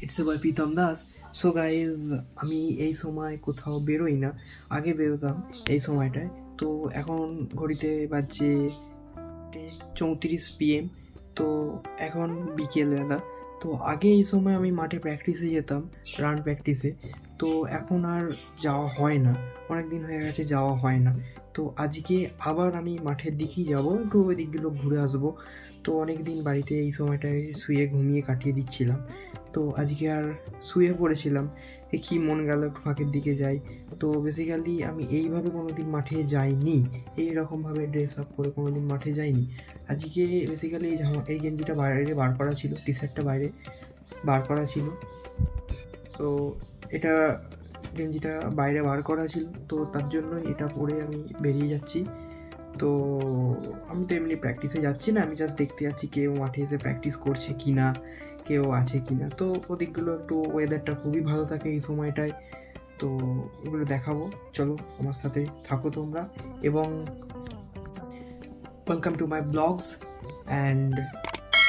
It's a boy Pritam Das. So guys, আমি এই সময় কোথাও বেরোই না, আগে বেরোতাম এই সময়টায়। তো এখন ঘড়িতে বাজছে 34 PM। তো এখন বিকেলবেলা। তো আগে এই সময় আমি মাঠে প্র্যাকটিসে যেতাম, রান প্র্যাকটিসে। তো এখন আর যাওয়া হয় না, অনেক দিন হয়ে গেছে যাওয়া হয় না। তো আজকে আবার আমি মাঠের দিকেই যাব, একটু ওই দিকগুলো ঘুরে আসবো। তো অনেক দিন বাড়িতে এই সময়টায় শুয়ে ঘুমিয়ে কাটিয়ে দিচ্ছিলাম। তো আজকে আর শুয়ে পড়েছিলাম, কি মন গেল একটু ফাঁকের দিকে যাই। তো বেসিক্যালি আমি এইভাবে কোনো দিন মাঠে যাইনি, এইরকমভাবে ড্রেস আপ করে কোনো দিন মাঠে যাইনি। আজকে বেসিক্যালি এই গেঞ্জিটা বাইরে বার করা ছিল, টি শার্টটা বাইরে বার করা ছিল। তো এটা গেঞ্জিটা বাইরে বার করা ছিল, তো তার জন্য এটা পরে আমি বেরিয়ে যাচ্ছি। তো আমি তো এমনি প্র্যাকটিসে যাচ্ছি না, আমি জাস্ট দেখতে যাচ্ছি কেউ মাঠে এসে প্র্যাকটিস করছে কি না, কেউ আছে কি না। তো ওদিকগুলো একটু ওয়েদারটা খুবই ভালো থাকে এই সময়টায়, তো ওগুলো দেখাবো। চলো আমার সাথে থাকো তোমরা, এবং welcome to my blogs and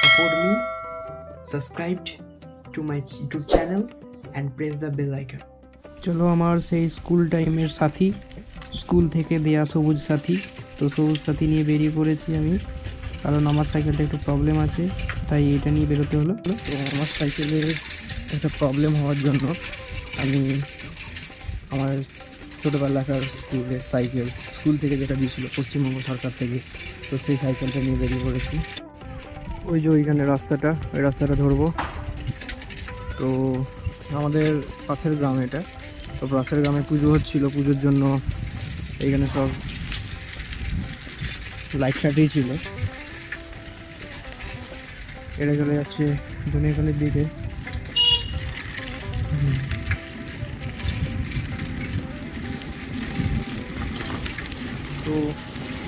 support me, subscribed to my YouTube channel and press the bell icon. চলো আমার সেই স্কুল টাইমের সাথী, স্কুল থেকে দেয়া সবুজ সাথী। তো সবুজ সাথী নিয়ে বেরিয়ে পড়েছি আমি, কারণ আমার সাইকেলটা একটু প্রবলেম আছে, তাই এটা নিয়ে বেরোতে হলো। তো আমার সাইকেলের একটা প্রবলেম হওয়ার জন্য আমি আমার ছোটোবেলাকার স্কুলের সাইকেল, স্কুল থেকে যেটা দিয়েছিল পশ্চিমবঙ্গ সরকার থেকে, তো সেই সাইকেলটা নিয়ে বেরিয়ে পড়েছি। ওই যে ওইখানে রাস্তাটা, ওই রাস্তাটা ধরবো। তো আমাদের পাশের গ্রাম এটা, তো পাশের গ্রামে পুজো হচ্ছিল, পুজোর জন্য এইখানে সব লাইট ফাটিয়েছিল। এটা চলে যাচ্ছে দুনিয়াখালির দিকে। তো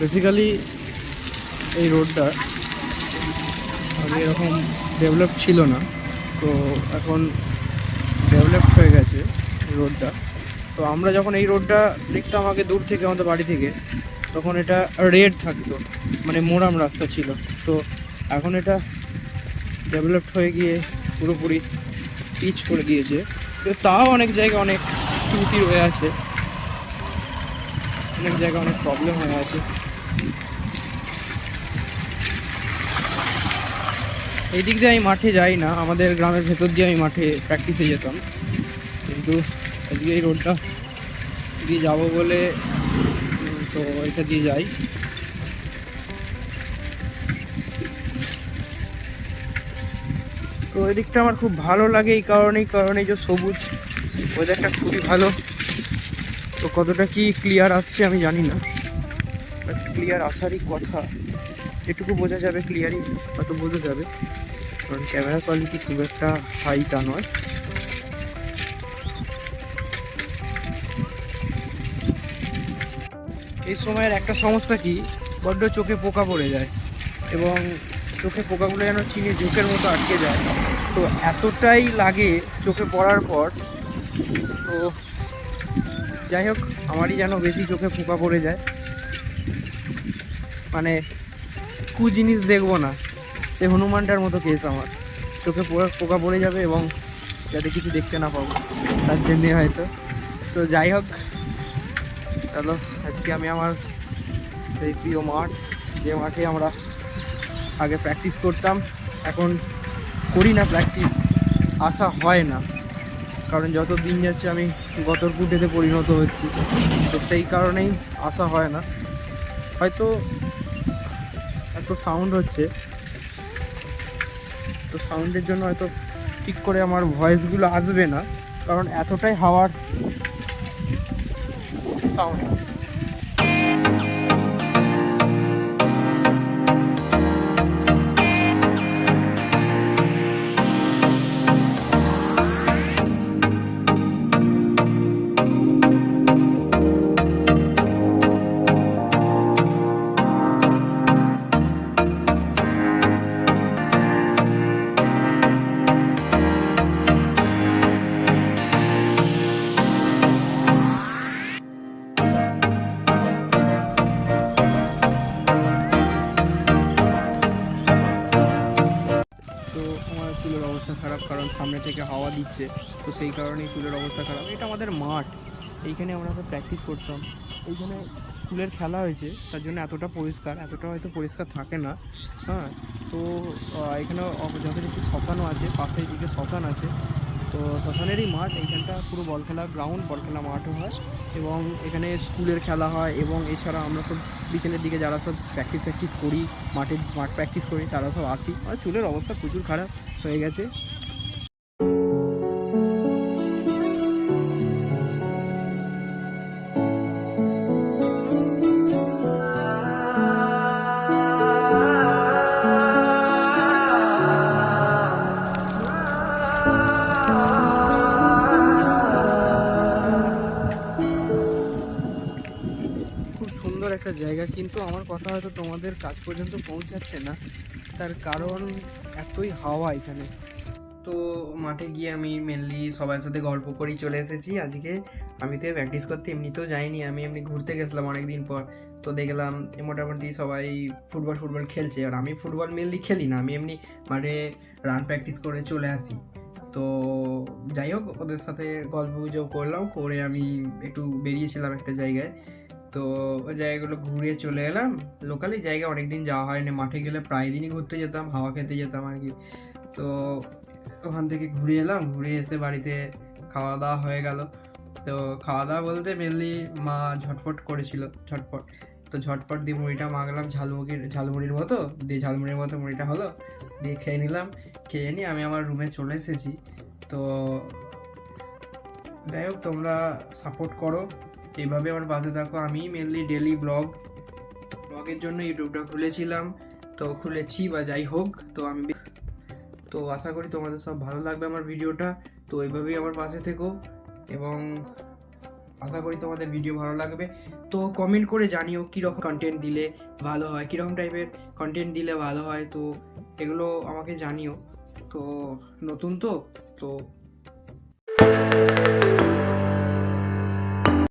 বেসিক্যালি এই রোডটা আগে এরকম ডেভেলপ ছিল না, তো এখন ডেভেলপ হয়ে গেছে রোডটা। তো আমরা যখন এই রোডটা দেখতাম আগে দূর থেকে আমাদের বাড়ি থেকে, তখন এটা রেড থাকতো, মানে মোরাম রাস্তা ছিল। তো এখন এটা ডেভেলপড হয়ে গিয়ে পুরোপুরি পিচ করে দিয়েছে। তো তাও অনেক জায়গায় অনেক ত্রুটি রয়ে আছে, অনেক জায়গায় অনেক প্রবলেম হয়ে আছে। এই দিক দিয়ে আমি মাঠে যাই না, আমাদের গ্রামের ভেতর দিয়ে আমি মাঠে প্র্যাকটিসে যেতাম, কিন্তু আজকে এই রোডটা দিয়ে যাবো বলে তো এটা দিয়ে যাই। তো এই দিকটা আমার খুব ভালো লাগে এই কারণেই যে সবুজ, ওয়েদারটা খুবই ভালো। তো কতটা কি ক্লিয়ার আসছে আমি জানি না, বাট ক্লিয়ার আসারই কথা, যেটুকু বোঝা যাবে ক্লিয়ারই হয়তো বোঝা যাবে, কারণ ক্যামেরা কোয়ালিটি খুব একটা হাই তা নয়। এই সময়ের একটা সমস্যা কি, বড্ড চোখে পোকা পড়ে যায়, এবং চোখে পোকাগুলো যেন চিনি ঝোঁকের মতো আটকে যায়। তো এতটাই লাগে চোখে পড়ার পর, তো যাই হোক, আমারই যেন বেশি চোখে পোকা পড়ে যায়, মানে জিনিস দেখবো না, সে হনুমানটার মতো কেস আমার, চোখে পোকা পড়ে যাবে এবং যাতে কিছু দেখতে না পাবো, তার জন্যে হয়তো। তো যাই হোক, চলো আজকে আমি আমার সেই প্রিয় মাঠ, যে মাঠে আমরা আগে প্র্যাকটিস করতাম, এখন করি না প্র্যাকটিস, আসা হয় না, কারণ যত দিন যাচ্ছে আমি গতরকুটেতে পরিণত হচ্ছি, তো সেই কারণেই আসা হয় না। হয়তো এত সাউন্ড হচ্ছে, তো সাউন্ডের জন্য হয়তো ঠিক করে আমার ভয়েসগুলো আসবে না, কারণ এতটাই হাওয়ার সাউন্ড। অবস্থা খারাপ, কারণ সামনে থেকে হাওয়া দিচ্ছে, তো সেই কারণেই চুলের অবস্থা খারাপ। এটা আমাদের মাঠ, এইখানে আমরা তো প্র্যাকটিস করতাম। এইখানে স্কুলের খেলা হয়েছে, তার জন্য এতটা পরিষ্কার, এতটা হয়তো পরিষ্কার থাকে না। হ্যাঁ, তো এখানে যথারীতি শ্মশানও আছে, পাশের দিকে শ্মশান আছে। তো শ্মশানেরই মাঠ এইখানটা, পুরো বল খেলা গ্রাউন্ড, বল খেলা মাঠও হয়, এবং এখানে স্কুলের খেলা হয়। এবং এছাড়া আমরা সব বিকেলের দিকে যারা সব প্র্যাকটিস করি, মাঠ প্র্যাকটিস করি, তারা সব আসি। আর চুলের অবস্থা প্রচুর খারাপ হয়ে গেছে। খুব সুন্দর একটা জায়গা, কিন্তু আমার কথা হয়তো তোমাদের কাছ পর্যন্ত পৌঁছাচ্ছে না, তার কারণ এতই হাওয়া এখানে। তো মাঠে গিয়ে আমি মেনলি সবার সাথে গল্প করেই চলে এসেছি আজকে। আমি তো প্র্যাকটিস করতে এমনিতেও যাইনি, আমি এমনি ঘুরতে গেছিলাম অনেক দিন পর। তো দেখলাম মোটামুটি সবাই ফুটবল খেলছে, আর আমি ফুটবল মেনলি খেলি না, আমি এমনি মাঠে রান প্র্যাকটিস করে চলে আসি। তো যাই হোক, ওদের সাথে গল্প গুজব করলাম, করে আমি একটু বেরিয়েছিলাম একটা জায়গায়। তো ওই জায়গাগুলো ঘুরে চলে এলাম। লোকালি জায়গা অনেক দিন যাওয়া হয়নি, মাঠে গেলে প্রায় দিনই ঘুরতে যেতাম, হাওয়া খেতে যেতাম আর কি। তো ওখান থেকে ঘুরে এলাম, ঘুরে এসে বাড়িতে খাওয়া দাওয়া হয়ে গেল। তো খাওয়া দাওয়া বলতে মেনলি মা ঝটপট করেছিল, ঝটপট। তো ঝটপট দিয়ে মুড়িটা মাখলাম, ঝালমুড়ির মতো, দিয়ে ঝালমুড়ির মতো মুড়িটা হলো, দিয়ে খেয়ে নিলাম। খেয়ে নিয়ে আমি আমার রুমে চলে এসেছি। তো যাই হোক, তোমরা সাপোর্ট করো, এইভাবে আমার পাশে থাকো। আমি মেনলি ডেলি ব্লগের জন্য ইউটিউবটা খুলেছিলাম, তো খুলেছি বা যাই হোক। তো আশা করি তোমাদের সব ভালো লাগবে আমার ভিডিওটা। তো এইভাবেই আমার পাশে থেকো, এবং আশা করি তোমাদের ভিডিও ভালো লাগবে। তো কমেন্ট করে জানিও কীরকম কন্টেন্ট দিলে ভালো হয়, কীরকম টাইপের কন্টেন্ট দিলে ভালো হয়, তো এগুলো আমাকে জানিও। তো নতুন তো